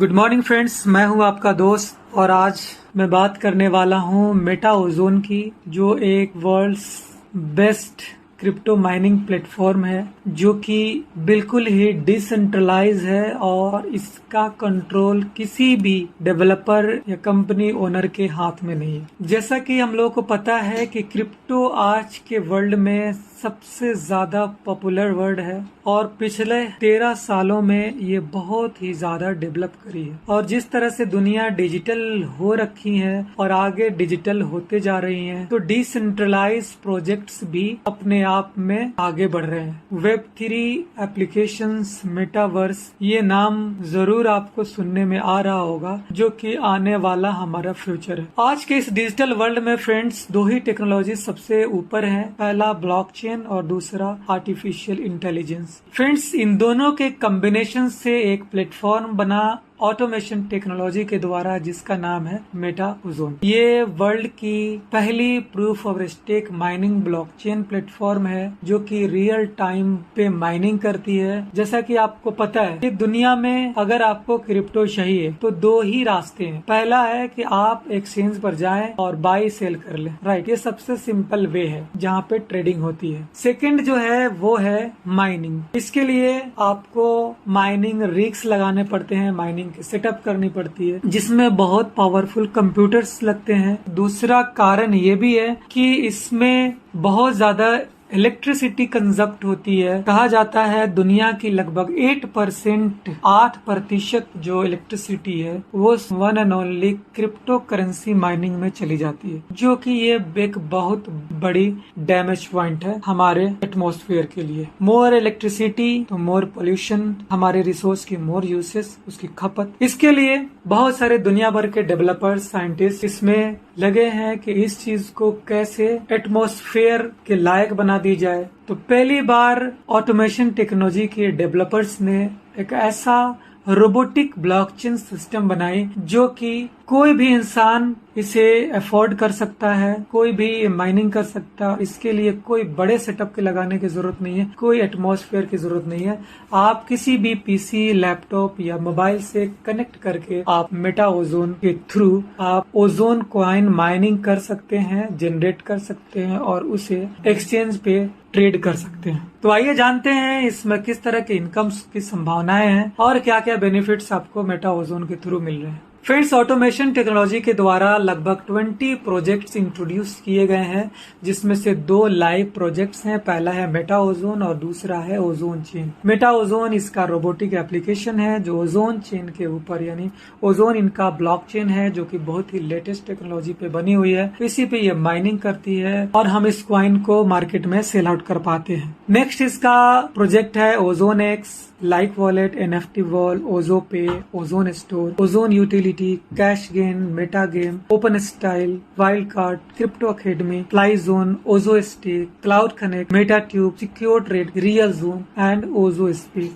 Good morning friends, मैं हूं आपका दोस्त और आज मैं बात करने वाला हूं मेटा ओजोन की, जो एक world's best crypto mining platform है जो कि बिल्कुल ही डिसेंट्रलाइज है और इसका कंट्रोल किसी भी डेवलपर या कंपनी ओनर के हाथ में नहीं है। जैसा कि हम लोगों को पता है कि क्रिप्टो आज के वर्ल्ड में सबसे ज्यादा पॉपुलर वर्ड है और पिछले 13 सालों में ये बहुत ही ज्यादा डेवलप करी है और जिस तरह से दुनिया डिजिटल हो रखी है और आगे डिजिटल होते जा रही है, तो डिसेंट्रलाइज प्रोजेक्ट्स भी अपने आप में आगे बढ़ रहे हैं। वेब3 एप्लीकेशंस, मेटावर्स, ये नाम जरूर आपको सुनने में आ रहा होगा, जो कि आने वाला हमारा फ्यूचर है। आज के इस डिजिटल वर्ल्ड में फ्रेंड्स, दो ही टेक्नोलॉजी सबसे ऊपर है, पहला ब्लॉकचेन और दूसरा आर्टिफिशियल इंटेलिजेंस। फ्रेंड्स, इन दोनों के कॉम्बिनेशन से एक प्लेटफॉर्म बना ऑटोमेशन टेक्नोलॉजी के द्वारा, जिसका नाम है मेटा ओजोन। ये वर्ल्ड की पहली proof of stake mining blockchain platform है जो कि रियल टाइम पे माइनिंग करती है। जैसा कि आपको पता है कि दुनिया में अगर आपको क्रिप्टो चाहिए तो दो ही रास्ते हैं। पहला है कि आप एक्सचेंज पर जाएं और बाई सेल कर लें, राइट। ये सबसे सिंपल वे है जहाँ पे ट्रेडिंग होती है। सेकंड जो है वो है माइनिंग। इसके लिए आपको माइनिंग रिग्स लगाने पड़ते हैं, माइनिंग की सेटअप करनी पड़ती है, जिसमें बहुत पावरफुल कंप्यूटर्स लगते हैं। दूसरा कारण ये भी है कि इसमें बहुत ज्यादा इलेक्ट्रिसिटी कंजप्ट होती है। कहा जाता है दुनिया की लगभग 8% जो इलेक्ट्रिसिटी है वो one and only crypto currency mining में चली जाती है, जो कि ये एक बहुत बड़ी डैमेज पॉइंट है हमारे एटमॉस्फेयर के लिए। मोर इलेक्ट्रिसिटी तो मोर पोल्यूशन, हमारे रिसोर्स की मोर यूसेस, उसकी खपत। इसके लिए बहुत सारे दुनिया भर के डेवलपर्स, साइंटिस्ट इसमें लगे हैं कि इस चीज को कैसे एटमॉस्फेयर के लायक बना दी जाए। तो पहली बार ऑटोमेशन टेक्नोलॉजी के डेवलपर्स ने एक ऐसा रोबोटिक ब्लॉकचेन सिस्टम बनाई जो कि कोई भी इंसान इसे अफोर्ड कर सकता है, कोई भी माइनिंग कर सकता है। इसके लिए कोई बड़े सेटअप के लगाने की जरूरत नहीं है, कोई एटमॉस्फेयर की जरूरत नहीं है। आप किसी भी पीसी, लैपटॉप या मोबाइल से कनेक्ट करके आप मेटा ओजोन के थ्रू आप ओजोन कॉइन माइनिंग कर सकते हैं, जनरेट कर सकते हैं और उसे एक्सचेंज पे ट्रेड कर सकते हैं। तो आइए जानते हैं इसमें किस तरह के इनकम की संभावनाएं हैं और क्या क्या बेनिफिट्स आपको मेटा ओजोन के थ्रू मिल रहे हैं। फ्रेंड्स, ऑटोमेशन टेक्नोलॉजी के द्वारा लगभग 20 प्रोजेक्ट्स इंट्रोड्यूस किए गए हैं, जिसमें से 2 लाइव प्रोजेक्ट्स हैं। पहला है मेटा ओजोन और दूसरा है ओजोन चेन। मेटा ओजोन इसका रोबोटिक एप्लीकेशन है जो ओजोन चेन के ऊपर, यानी ओजोन इनका ब्लॉकचेन है जो कि बहुत ही लेटेस्ट टेक्नोलॉजी पे बनी हुई है। इसी पे ये माइनिंग करती है और हम इस कॉइन को मार्केट में सेल आउट कर पाते हैं। नेक्स्ट इसका प्रोजेक्ट है Ozone X, like wallet, NFT wall, Ozo pay, Ozone store, Ozone utility, cash gain, meta game, open style, wild card, crypto academy, fly zone, Ozo stake, cloud connect, meta tube, secure trade, real zone and Ozo speak.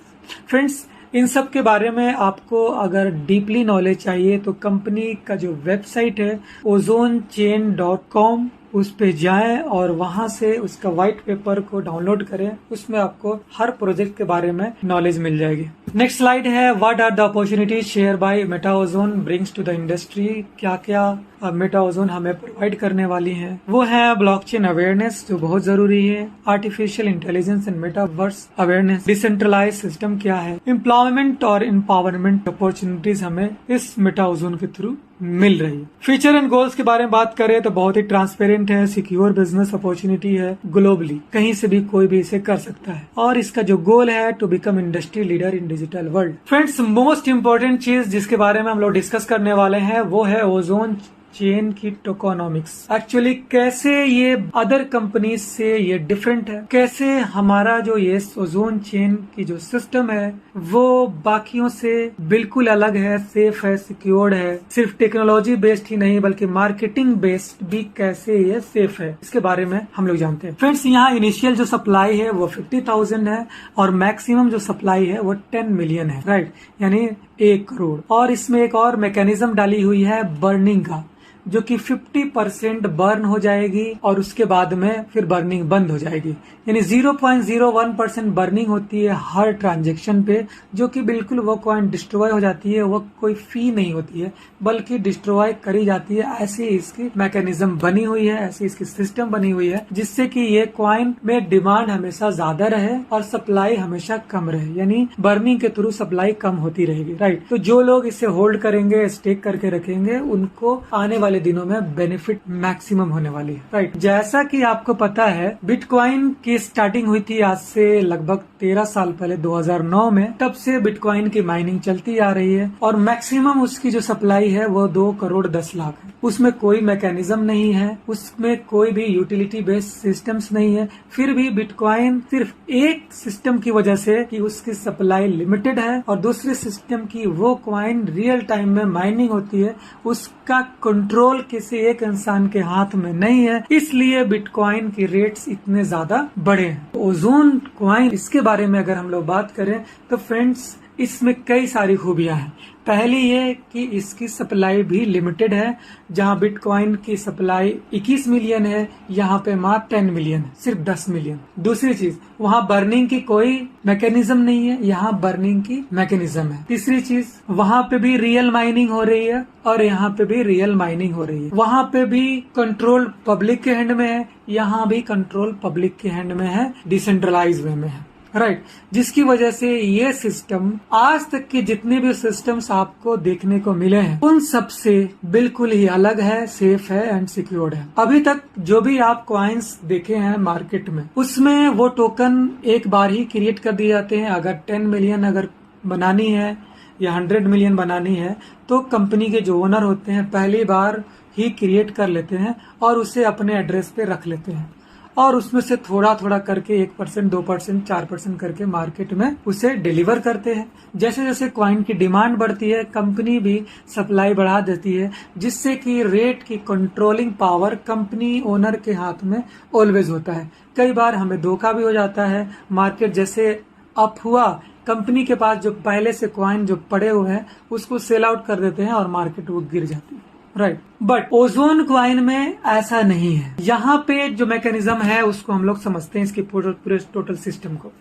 Friends, इन सब के बारे में आपको अगर deeply knowledge चाहिए तो company का जो वेबसाइट है ozonchain.com, उस पे जाएं और वहां से उसका व्हाइट पेपर को डाउनलोड करें। उसमें आपको हर प्रोजेक्ट के बारे में नॉलेज मिल जाएगी। नेक्स्ट स्लाइड है, what are the opportunities share by Meta Ozone brings to the industry. क्या क्या मेटा ओजोन हमें प्रोवाइड करने वाली है। वो है ब्लॉकचेन अवेयरनेस, जो बहुत जरूरी है, artificial intelligence and metaverse awareness, decentralize system क्या है, एम्प्लॉयमेंट और एम्पावरमेंट अपॉर्चुनिटीज हमें इस मेटा ओजोन के थ्रू मिल रही है। फीचर एंड गोल्स के बारे में बात करें तो बहुत ही ट्रांसपेरेंट है, सिक्योर बिजनेस अपॉर्चुनिटी है, ग्लोबली कहीं से भी कोई भी इसे कर सकता है और इसका जो गोल है to become industry leader in digital world. Friends, most important चीज जिसके बारे में हम लोग डिस्कस करने वाले हैं वो है ओजोन चेन की टोकोनॉमिक्स। एक्चुअली कैसे ये अदर कंपनीज से ये डिफरेंट है, कैसे हमारा जो ये ओजोन चेन की जो सिस्टम है वो बाकियों से बिल्कुल अलग है, सेफ है, सिक्योर्ड है। सिर्फ टेक्नोलॉजी बेस्ड ही नहीं बल्कि मार्केटिंग बेस्ड भी कैसे ये सेफ है, इसके बारे में हम लोग जानते हैं। फ्रेंड्स, यहाँ इनिशियल जो सप्लाई है वो 50,000 है और मैक्सिमम जो सप्लाई है वो 10 मिलियन है, राइट, यानी 1 करोड़। और इसमें एक और मैकेनिज्म डाली हुई है बर्निंग का। जो कि 50% बर्न हो जाएगी और उसके बाद में फिर बर्निंग बंद हो जाएगी। यानी 0.01% बर्निंग होती है हर ट्रांजेक्शन पे, जो कि बिल्कुल वो कॉइन डिस्ट्रॉय हो जाती है। वो कोई फी नहीं होती है बल्कि डिस्ट्रॉय करी जाती है। ऐसी इसकी मैकेनिज्म बनी हुई है, ऐसी इसकी सिस्टम बनी हुई है, जिससे कि ये कॉइन में डिमांड हमेशा ज्यादा रहे और सप्लाई हमेशा कम रहे। यानी बर्निंग के थ्रू सप्लाई कम होती रहेगी, राइट। तो जो लोग इसे होल्ड करेंगे, स्टेक करके रखेंगे, उनको आने वाले दिनों में बेनिफिट मैक्सिमम होने वाली है, राइट। जैसा कि आपको पता है बिटकॉइन की स्टार्टिंग हुई थी आज से लगभग 13 साल पहले 2009 में। तब से बिटकॉइन की माइनिंग चलती आ रही है और मैक्सिमम उसकी जो सप्लाई है वो 2 करोड़ 10 लाख है। उसमें कोई मैकेनिज्म नहीं है, उसमें कोई भी यूटिलिटी बेस्ड सिस्टम्स नहीं है। फिर भी बिटकॉइन सिर्फ एक सिस्टम की वजह से कि उसकी सप्लाई लिमिटेड है और दूसरे सिस्टम की वो कॉइन रियल टाइम में माइनिंग होती है, उसका कंट्रोल किसी एक इंसान के हाथ में नहीं है, इसलिए बिटकॉइन की रेट्स इतने ज्यादा बढ़े हैं। ओजोन कॉइन, इसके बारे में अगर हम लोग बात करें तो फ्रेंड्स इसमें कई सारी खूबियां हैं। पहली ये कि इसकी सप्लाई भी लिमिटेड है। जहां बिटकॉइन की सप्लाई 21 मिलियन है, यहाँ पे मात्र 10 मिलियन है, सिर्फ 10 मिलियन। दूसरी चीज, वहाँ बर्निंग की कोई मैकेनिज्म नहीं है, यहाँ बर्निंग की मैकेनिज्म है। तीसरी चीज, वहाँ पे भी रियल माइनिंग हो रही है और यहाँ पे भी रियल माइनिंग हो रही है। वहाँ पे भी कंट्रोल पब्लिक के हैंड में है, यहाँ भी कंट्रोल पब्लिक के हैंड में है, डिसेंट्रलाइज वे में है, राइट। जिसकी वजह से ये सिस्टम आज तक के जितने भी सिस्टम्स आपको देखने को मिले हैं उन सब से बिल्कुल ही अलग है, सेफ है एंड सिक्योर्ड है। अभी तक जो भी आप कॉइन्स देखे हैं मार्केट में, उसमें वो टोकन एक बार ही क्रिएट कर दिए जाते हैं। अगर 10 मिलियन अगर बनानी है या 100 मिलियन बनानी है तो कंपनी के जो ओनर होते हैं पहली बार ही क्रिएट कर लेते हैं और उसे अपने एड्रेस पे रख लेते हैं और उसमें से थोड़ा थोड़ा करके 1%, 2%, 4% करके मार्केट में उसे डिलीवर करते हैं। जैसे जैसे कॉइन की डिमांड बढ़ती है कंपनी भी सप्लाई बढ़ा देती है, जिससे कि रेट की कंट्रोलिंग पावर कंपनी ओनर के हाथ में ऑलवेज होता है। कई बार हमें धोखा भी हो जाता है, मार्केट जैसे अप हुआ कंपनी के पास जो पहले से कॉइन जो पड़े हुए हैं उसको सेल आउट कर देते हैं और मार्केट वो गिर जाती है, राइट। बट ओजोन कॉइन में ऐसा नहीं है। यहाँ पे जो मैकेनिज्म है उसको हम लोग समझते हैं, इसके पूरे टोटल सिस्टम को।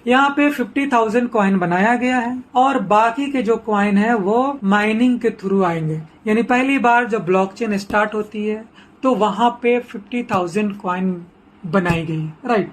यहाँ पे 50,000 कॉइन बनाया गया है और बाकी के जो कॉइन है वो माइनिंग के थ्रू आएंगे। यानी पहली बार जब ब्लॉकचेन स्टार्ट होती है तो वहां पे 50,000 कॉइन बनाई गई, राइट।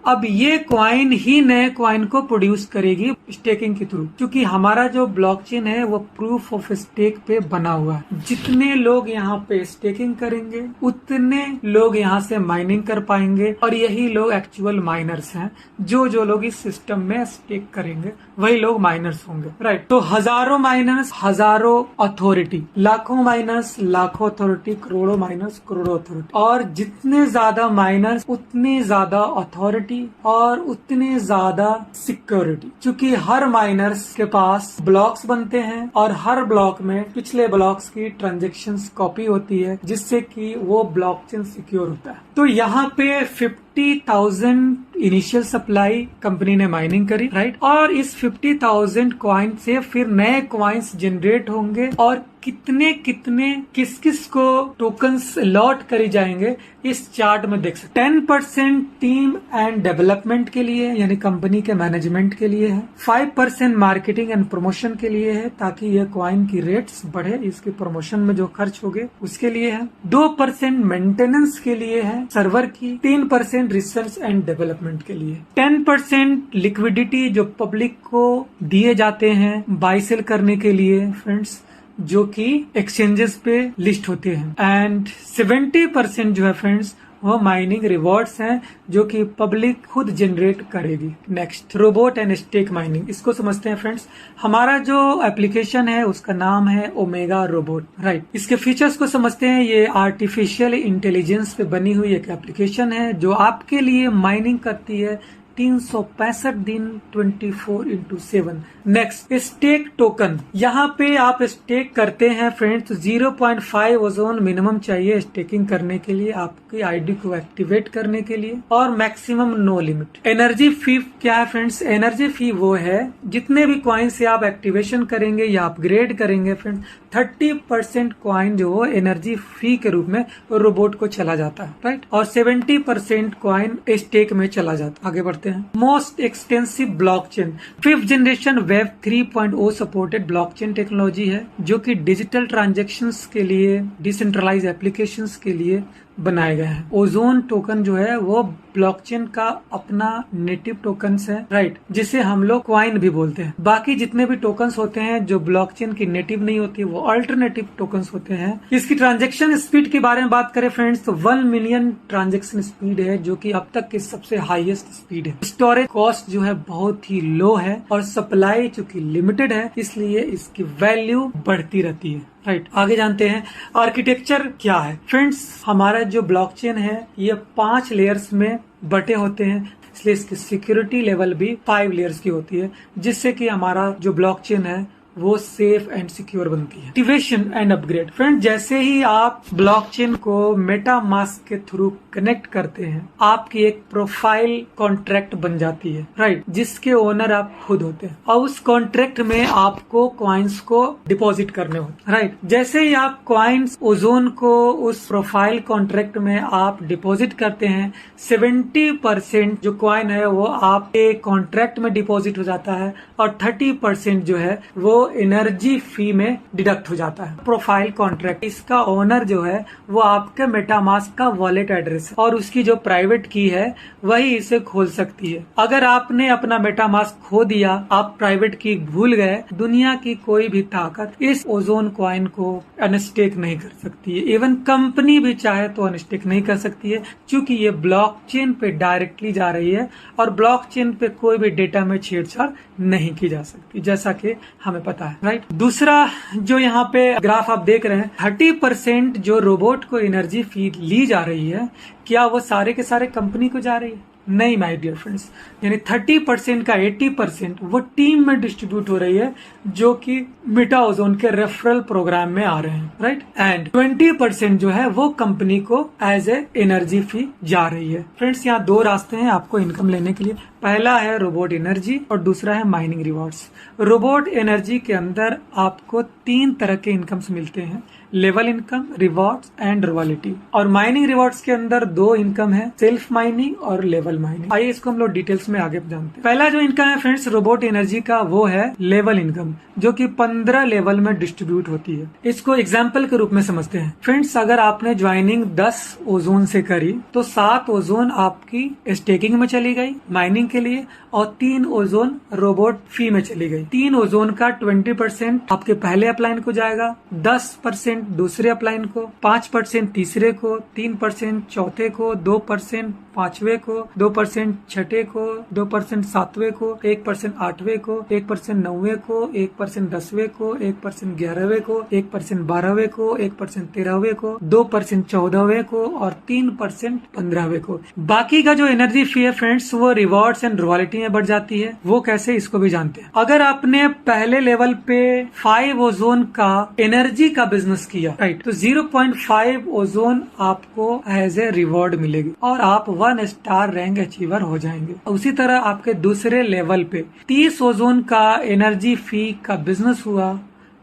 अब ये कॉइन ही नए कॉइन को प्रोड्यूस करेगी स्टेकिंग के थ्रू, क्योंकि हमारा जो ब्लॉकचेन है वो प्रूफ ऑफ स्टेक पे बना हुआ है। जितने लोग यहाँ पे स्टेकिंग करेंगे उतने लोग यहाँ से माइनिंग कर पाएंगे और यही लोग एक्चुअल माइनर्स हैं। जो लोग इस सिस्टम में स्टेक करेंगे वही लोग माइनर्स होंगे, राइट। तो हजारों माइनर्स, हजारों अथॉरिटी, लाखों माइनर्स, लाखों अथॉरिटी, करोड़ों माइनर्स, करोड़ों अथॉरिटी। और जितने ज्यादा माइनर्स उतनी ज्यादा अथॉरिटी और उतनी ज्यादा सिक्योरिटी, क्योंकि हर माइनर्स के पास ब्लॉक्स बनते हैं और हर ब्लॉक में पिछले ब्लॉक्स की ट्रांजैक्शंस कॉपी होती है, जिससे कि वो ब्लॉकचेन सिक्योर होता है। तो यहाँ पे 50,000 इनिशियल सप्लाई कंपनी ने माइनिंग करी, राइट। और इस 50,000 कॉइन से फिर नए कॉइन्स जनरेट होंगे और कितने कितने किस किस को टोकन्स लॉट करी जाएंगे इस चार्ट में देख सकते। 10% टीम एंड डेवलपमेंट के लिए यानी कंपनी के मैनेजमेंट के लिए है, 5% मार्केटिंग एंड प्रमोशन के लिए है ताकि ये कॉइन की रेट्स बढ़े, इसके प्रमोशन में जो खर्च होंगे उसके लिए है, 2% मेंटेनेंस के लिए है सर्वर की, 3% रिसर्च एंड डेवलपमेंट के लिए, 10% लिक्विडिटी जो पब्लिक को दिए जाते हैं बाई सेल करने के लिए फ्रेंड्स, जो कि एक्सचेंजेस पे लिस्ट होते हैं, एंड 70% जो है फ्रेंड्स वो माइनिंग रिवॉर्ड्स हैं जो कि पब्लिक खुद जनरेट करेगी। Next, robot and stake mining, इसको समझते हैं फ्रेंड्स। हमारा जो एप्लीकेशन है उसका नाम है ओमेगा रोबोट, राइट। इसके फीचर्स को समझते हैं। ये आर्टिफिशियल इंटेलिजेंस पे बनी हुई एक एप्लीकेशन है जो आपके लिए माइनिंग करती है 365 दिन 24/7। Next, stake token. यहाँ पे आप स्टेक करते हैं फ्रेंड्स, तो 0.5 ओजोन मिनिमम चाहिए स्टेकिंग करने के लिए, आपकी आईडी को एक्टिवेट करने के लिए, और मैक्सिमम नो लिमिट। एनर्जी फी क्या है फ्रेंड्स? एनर्जी फी वो है जितने भी कॉइन से आप एक्टिवेशन करेंगे या अपग्रेड करेंगे फ्रेंड्स, 30% कॉइन जो हो एनर्जी फी के रूप में रोबोट को चला जाता है, राइट, और 70% कॉइन स्टेक में चला जाता है। आगे बढ़ते हैं। Most extensive blockchain, 5th generation web 3.0 supported blockchain technology है, जो कि डिजिटल ट्रांजैक्शंस के लिए, डिसेंट्रलाइज एप्लीकेशंस के लिए बनाए गए हैं। ओजोन टोकन जो है वो ब्लॉकचेन का अपना नेटिव टोकन्स है, राइट, जिसे हम लोग क्वाइन भी बोलते हैं। बाकी जितने भी टोकन्स होते हैं जो ब्लॉकचेन की नेटिव नहीं होती, वो अल्टरनेटिव टोकन्स होते हैं। इसकी ट्रांजैक्शन स्पीड के बारे में बात करें फ्रेंड्स, तो 1 मिलियन ट्रांजैक्शन स्पीड है, जो कि अब तक की सबसे हाईएस्ट स्पीड है। स्टोरेज कॉस्ट जो है बहुत ही लो है, और सप्लाई चूंकि लिमिटेड है, इसलिए इसकी वैल्यू बढ़ती रहती है, राइट। आगे जानते हैं आर्किटेक्चर क्या है। फ्रेंड्स, हमारा जो ब्लॉकचेन है ये 5 लेयर्स में बटे होते हैं, इसलिए इसकी सिक्योरिटी लेवल भी 5 लेयर्स की होती है, जिससे कि हमारा जो ब्लॉकचेन है वो सेफ एंड सिक्योर बनती है। Activation and upgrade. फ्रेंड, जैसे ही आप ब्लॉकचेन को मेटामास्क के थ्रू कनेक्ट करते हैं, आपकी एक प्रोफाइल कॉन्ट्रैक्ट बन जाती है, राइट, जिसके ओनर आप खुद होते हैं, और उस कॉन्ट्रैक्ट में आपको कॉइन्स को डिपॉजिट करने होते हैं, राइट। जैसे ही आप कॉइन्स ओजोन को उस प्रोफाइल कॉन्ट्रैक्ट में आप डिपॉजिट करते हैं, 70% जो कॉइन है वो आपके कॉन्ट्रैक्ट में डिपॉजिट हो जाता है, और 30% जो है वो एनर्जी फी में डिडक्ट हो जाता है। प्रोफाइल कॉन्ट्रैक्ट, इसका ओनर जो है वो आपके मेटामास्क का वॉलेट एड्रेस है, और उसकी जो प्राइवेट की है वही इसे खोल सकती है। अगर आपने अपना मेटामास्क खो दिया, आप प्राइवेट की भूल गए, दुनिया की कोई भी ताकत इस ओजोन कॉइन को अनस्टेक नहीं कर सकती है। इवन कंपनी भी चाहे तो अनस्टेक नहीं कर सकती है, क्योंकि ये ब्लॉकचेन पे डायरेक्टली जा रही है, और ब्लॉकचेन पे कोई भी डेटा में छेड़छाड़ नहीं की जा सकती, जैसा कि हमें पता है, राइट। दूसरा जो यहाँ पे ग्राफ आप देख रहे हैं, 30% जो रोबोट को एनर्जी फी ली जा रही है, क्या वो सारे के सारे कंपनी को जा रही है? नहीं माय डियर फ्रेंड्स, यानी 30% का 80% वो टीम में डिस्ट्रीब्यूट हो रही है, जो कि मेटा ओजोन के रेफरल प्रोग्राम में आ रहे हैं, राइट, एंड 20% जो है वो कंपनी को एज ए एनर्जी फी जा रही है। फ्रेंड्स, यहाँ 2 रास्ते हैं आपको इनकम लेने के लिए। पहला है रोबोट एनर्जी और दूसरा है माइनिंग रिवॉर्ड्स। रोबोट एनर्जी के अंदर आपको 3 तरह के इनकम्स मिलते हैं, level income, rewards and royalty. और माइनिंग रिवॉर्ड्स के अंदर 2 इनकम है, सेल्फ माइनिंग और लेवल माइनिंग। आइए इसको हम लोग डिटेल्स में आगे जानते हैं। पहला जो इनकम है फ्रेंड्स रोबोट एनर्जी का, वो है लेवल इनकम, जो कि 15 लेवल में डिस्ट्रीब्यूट होती है। इसको एग्जाम्पल के रूप में समझते हैं। फ्रेंड्स, अगर आपने ज्वाइनिंग 10 ओजोन से करी, तो 7 ओजोन आपकी स्टेकिंग में चली गई माइनिंग के लिए, और 3 ओजोन रोबोट फी में चली गई। 3 ओजोन का 20% आपके पहले अपलाइन को जाएगा, 10% दूसरे अपलाइन को, 5% तीसरे को, 3% चौथे को, 2% पांचवे को, 2% छठे को, 2% सातवें को, 1% आठवें को, 1% नौवे को, 1% 10वें को, 1% 11वें को, 1% 12वें को, 1% 13वें को, 2% 14वें को, और 3% 15वें को। बाकी का जो एनर्जी फी है फ्रेंड्स, वो रिवॉर्ड्स एंड रॉयल्टी में बढ़ जाती है। वो कैसे, इसको भी जानते हैं। अगर आपने पहले लेवल पे 5 ओजोन का एनर्जी का बिजनेस किया, राइट, तो 0.5 ओजोन आपको एज ए रिवॉर्ड मिलेगी, और आप 1 स्टार रैंक अचीवर हो जाएंगे। उसी तरह आपके दूसरे लेवल पे 30 ओजोन का एनर्जी फी का बिजनेस हुआ,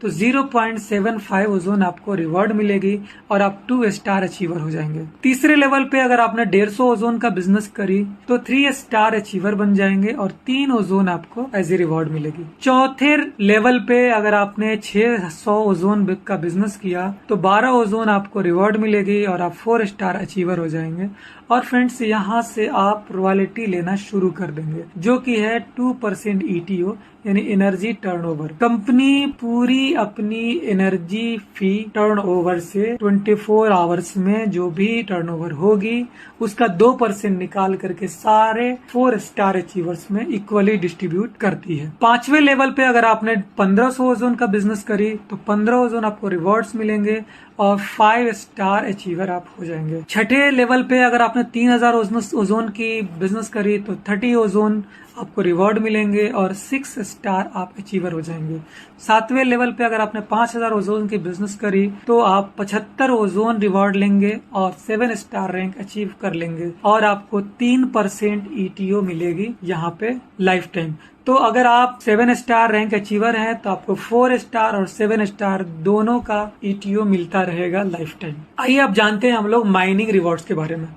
तो 0.75 ओजोन आपको रिवॉर्ड मिलेगी, और आप 2 स्टार अचीवर हो जाएंगे। तीसरे लेवल पे अगर आपने 150 ओजोन का बिजनेस करी, तो 3 स्टार अचीवर बन जाएंगे, और 3 ओजोन आपको एज ए रिवॉर्ड मिलेगी। चौथे लेवल पे अगर आपने 600 ओजोन का बिजनेस किया, तो 12 ओजोन आपको रिवॉर्ड मिलेगी, और आप 4 स्टार अचीवर हो जाएंगे। और फ्रेंड्स, यहाँ से आप रॉयल्टी लेना शुरू कर देंगे, जो कि है 2% ETO, यानी एनर्जी टर्नओवर। कंपनी पूरी अपनी एनर्जी फी टर्नओवर से 24 आवर्स में जो भी टर्नओवर होगी, उसका 2% निकाल करके सारे 4 स्टार अचीवर्स में इक्वली डिस्ट्रीब्यूट करती है। 5वें लेवल पे अगर आपने 1500 ओजोन का बिजनेस करी, तो 15 ओजोन आपको रिवॉर्ड्स मिलेंगे, और 5 स्टार अचीवर आप हो जाएंगे। छठे लेवल पे अगर आपने आपने 3000 ओजोन की बिजनेस करी तो 30 ओजोन आपको रिवॉर्ड मिलेंगे और 6 स्टार आप अचीवर हो जाएंगे। 7वें लेवल पे अगर आपने 5000 ओजोन की बिजनेस करी तो आप 75 ओजोन रिवॉर्ड लेंगे और 7 स्टार रैंक अचीव कर लेंगे और आपको 3% ETO मिलेगी यहाँ पे लाइफ टाइम। तो अगर आप 7 स्टार रैंक अचीवर हैं तो आपको 4 स्टार और 7 स्टार दोनों का ETO मिलता रहेगा लाइफ टाइम। आइए अब जानते हैं हम लोग माइनिंग रिवॉर्ड्स के बारे में।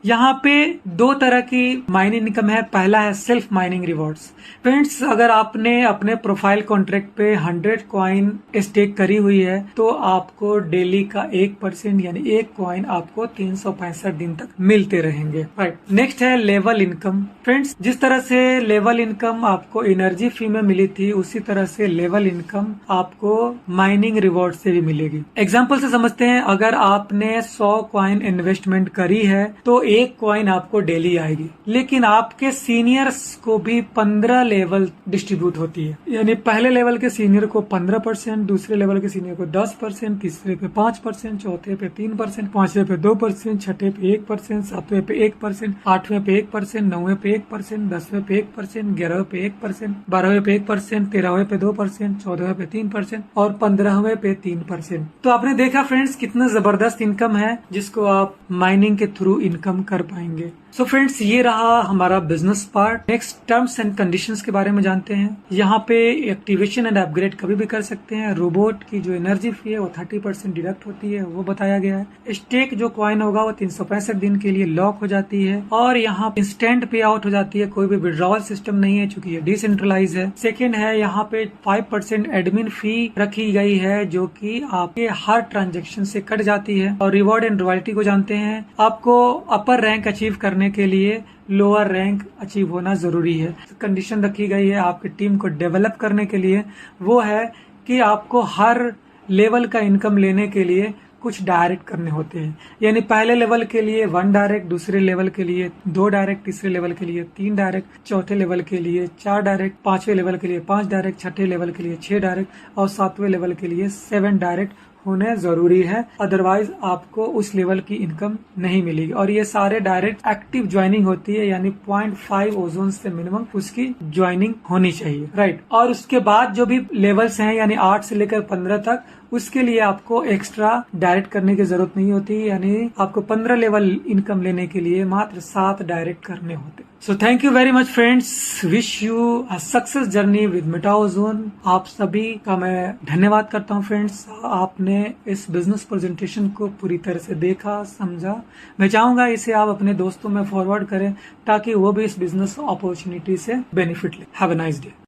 यहाँ पे 2 तरह की माइनिंग इनकम है। पहला है सेल्फ माइनिंग रिवॉर्ड्स। फ्रेंड्स, अगर आपने अपने प्रोफाइल कॉन्ट्रैक्ट पे 100 कॉइन स्टेक करी हुई है तो आपको डेली का 1% यानी 1 कॉइन आपको 365 दिन तक मिलते रहेंगे। राइट, नेक्स्ट है लेवल इनकम। फ्रेंड्स, जिस तरह से लेवल इनकम आपको एनर्जी फी में मिली थी उसी तरह से लेवल इनकम आपको माइनिंग रिवॉर्ड से भी मिलेगी। एग्जाम्पल से समझते हैं, अगर आपने 100 कॉइन इन्वेस्टमेंट करी है तो 1 कॉइन आपको डेली आएगी, लेकिन आपके सीनियर्स को भी 15 लेवल डिस्ट्रीब्यूट होती है। यानी पहले लेवल के सीनियर को 15%, दूसरे लेवल के सीनियर को 10%, तीसरे पे 5%, चौथे पे 3%, पांचवे पे 2%, छठे पे 1%, सातवें पे 1%, आठवें पे 1%, नौवें पे 1%, 10वें पे 1%, 11वें पे 1%, 12वें पे 1%, 13वें पे 2%, 14वें पे 3% और 15वें पे 3%। तो आपने देखा फ्रेंड्स कितना जबरदस्त इनकम है जिसको आप माइनिंग के थ्रू इनकम कर पाएंगे। सो फ्रेंड्स, ये रहा हमारा business part. Next terms and conditions के बारे में जानते हैं। यहाँ पे एक्टिवेशन एंड अपग्रेड कभी भी कर सकते हैं। रोबोट की जो एनर्जी फी है वो 30% डिडक्ट होती है, वो बताया गया है। स्टेक जो कॉइन होगा वो 365 दिन के लिए लॉक हो जाती है और यहाँ इंस्टेंट पे आउट हो जाती है, कोई भी विड्रॉल सिस्टम नहीं है चूंकि ये डिसेंट्रलाइज है। सेकेंड है, यहाँ पे 5% एडमिन फी रखी गई है जो कि आपके हर ट्रांजेक्शन से कट जाती है। और रिवॉर्ड एंड रॉयल्टी को जानते हैं, आपको अपर रैंक अचीव करने के लिए लोअर रैंक अचीव होना जरूरी है। कंडीशन रखी गई है आपकी टीम को डेवलप करने के लिए, वो है कि आपको हर लेवल का इनकम लेने के लिए कुछ डायरेक्ट करने होते हैं। यानी पहले लेवल के लिए 1 डायरेक्ट, दूसरे लेवल के लिए 2 डायरेक्ट, तीसरे लेवल के लिए 3 डायरेक्ट, चौथे लेवल के लिए 4 डायरेक्ट, 5वें लेवल के लिए 5 डायरेक्ट, छठे लेवल के लिए 6 डायरेक्ट और 7वें लेवल के लिए 7 डायरेक्ट होने जरूरी है। अदरवाइज आपको उस लेवल की इनकम नहीं मिलेगी। और ये सारे डायरेक्ट एक्टिव ज्वाइनिंग होती है, यानी 0.5 ओजोन से मिनिमम उसकी ज्वाइनिंग होनी चाहिए। राइट, और उसके बाद जो भी लेवल्स हैं यानी 8 से लेकर 15 तक, उसके लिए आपको एक्स्ट्रा डायरेक्ट करने की जरूरत नहीं होती। यानी आपको 15 लेवल इनकम लेने के लिए मात्र 7 डायरेक्ट करने होते। So thank you very much friends, wish you a success journey with MetaOzone. आप सभी का मैं धन्यवाद करता हूँ फ्रेंड्स, आपने इस बिजनेस प्रेजेंटेशन को पूरी तरह से देखा, समझा। मैं चाहूंगा इसे आप अपने दोस्तों में फॉरवर्ड करें ताकि वो भी इस बिजनेस अपॉर्चुनिटी से बेनिफिट ले। Have a nice day.